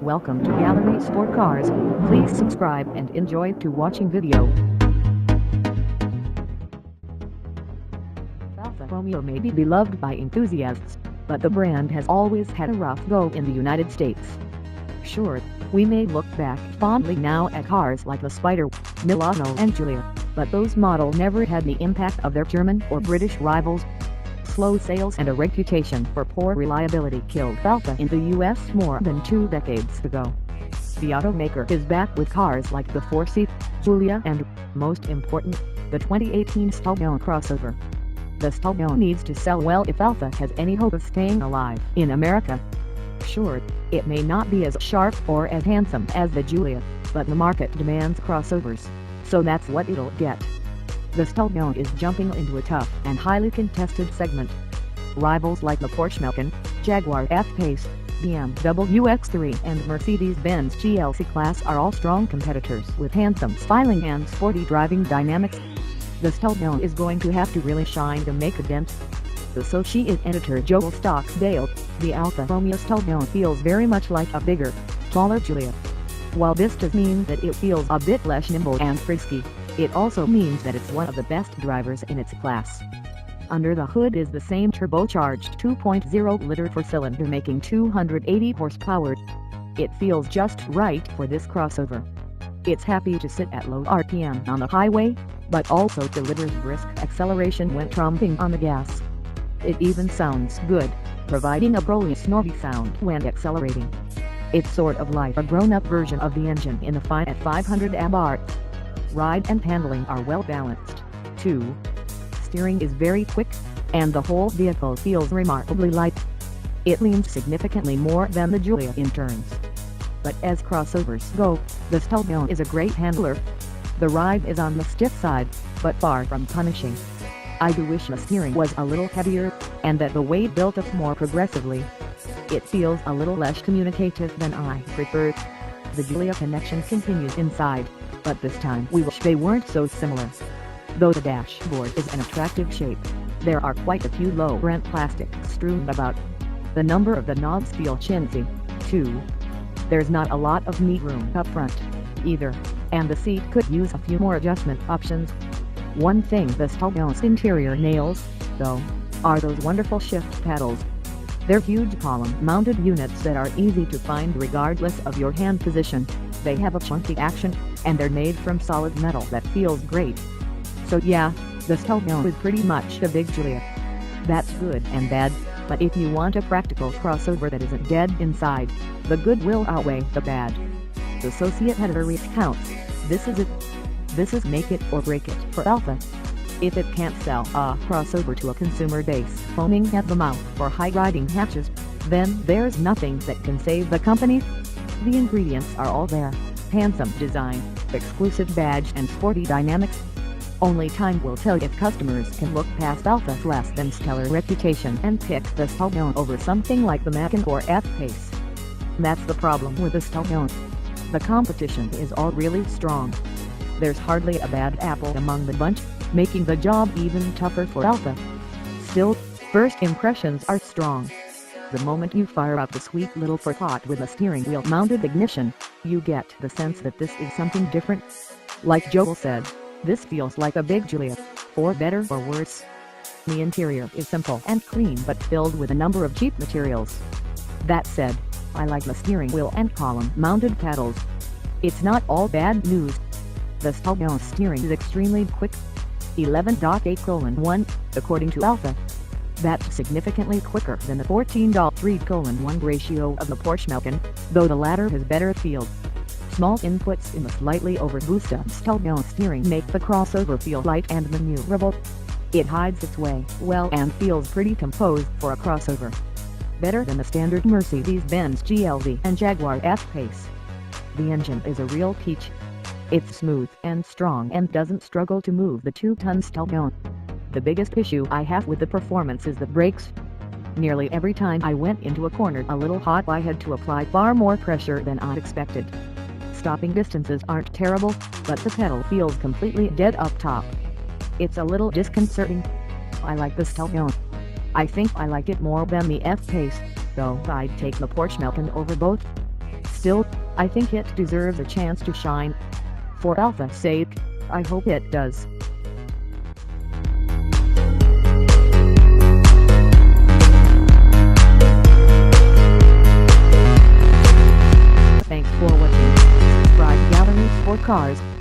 Welcome to Gallery Sport Cars. Please subscribe and enjoy to watching video. Alfa Romeo may be beloved by enthusiasts, but the brand has always had a rough go in the United States. Sure, we may look back fondly now at cars like the Spider, Milano and Giulia, but those models never had the impact of their German or British rivals. Slow sales and a reputation for poor reliability killed Alfa in the US more than 2 decades ago. The automaker is back with cars like the 4-seat Giulia and, most important, the 2018 Stelvio crossover. The Stelvio needs to sell well if Alfa has any hope of staying alive in America. Sure, it may not be as sharp or as handsome as the Giulia, but the market demands crossovers, so that's what it'll get. The Stelvio is jumping into a tough and highly contested segment. Rivals like the Porsche Macan, Jaguar F-Pace, BMW X3 and Mercedes-Benz GLC class are all strong competitors with handsome styling and sporty driving dynamics. The Stelvio is going to have to really shine to make a dent. Associate editor Joel Stocksdale, the Alfa Romeo Stelvio feels very much like a bigger, taller Giulia. While this does mean that it feels a bit less nimble and frisky, it also means that it's one of the best drivers in its class. Under the hood is the same turbocharged 2.0-liter four-cylinder making 280 horsepower. It feels just right for this crossover. It's happy to sit at low RPM on the highway, but also delivers brisk acceleration when tromping on the gas. It even sounds good, providing a growly snorty sound when accelerating. It's sort of like a grown-up version of the engine in the Fiat 500 Abarth. Ride and handling are well balanced, too. Steering is very quick, and the whole vehicle feels remarkably light. It leans significantly more than the Giulia in turns. But as crossovers go, the Stelvio is a great handler. The ride is on the stiff side, but far from punishing. I do wish the steering was a little heavier, and that the weight built up more progressively. It feels a little less communicative than I prefer. The Giulia connection continues inside, but this time we wish they weren't so similar. Though the dashboard is an attractive shape, there are quite a few low-rent plastics strewn about. The number of the knobs feel chintzy, too. There's not a lot of neat room up front, either, and the seat could use a few more adjustment options. One thing the Stelvio's interior nails, though, are those wonderful shift paddles. They're huge column-mounted units that are easy to find regardless of your hand position. They have a chunky action, and they're made from solid metal that feels great. So yeah, the Stelvio is pretty much a big Giulia. That's good and bad, but if you want a practical crossover that isn't dead inside, the good will outweigh the bad. The Associate editor recounts, this is it. This is make it or break it for Alfa. If it can't sell a crossover to a consumer base foaming at the mouth for high-riding hatches, then there's nothing that can save the company. The ingredients are all there: handsome design, exclusive badge and sporty dynamics. Only time will tell if customers can look past Alfa's less than stellar reputation and pick the Stelvio over something like the Macan or F-Pace. That's the problem with the Stelvio. The competition is all really strong. There's hardly a bad apple among the bunch, making the job even tougher for Alfa. Still, first impressions are strong. The moment you fire up the sweet little four-pot with a steering wheel-mounted ignition, you get the sense that this is something different. Like Joel said, this feels like a big Giulia, for better or worse. The interior is simple and clean but filled with a number of cheap materials. That said, I like the steering wheel and column-mounted paddles. It's not all bad news. The Stelvio's steering is extremely quick. 11.8:1, according to Alfa. That's significantly quicker than the 14.3:1 ratio of the Porsche Macan, though the latter has better feel. Small inputs in the slightly overboosted Stelvio steering make the crossover feel light and maneuverable. It hides its way well and feels pretty composed for a crossover. Better than the standard Mercedes-Benz GLC and Jaguar F-Pace. The engine is a real peach. It's smooth and strong and doesn't struggle to move the 2-ton Stelvio. The biggest issue I have with the performance is the brakes. Nearly every time I went into a corner a little hot I had to apply far more pressure than I expected. Stopping distances aren't terrible, but the pedal feels completely dead up top. It's a little disconcerting. I like the Stelvio. I think I like it more than the F-Pace, though I'd take the Porsche Macan over both. Still, I think it deserves a chance to shine. For Alpha's sake, I hope it does. Thanks for watching. Subscribe Gallery Sportcars.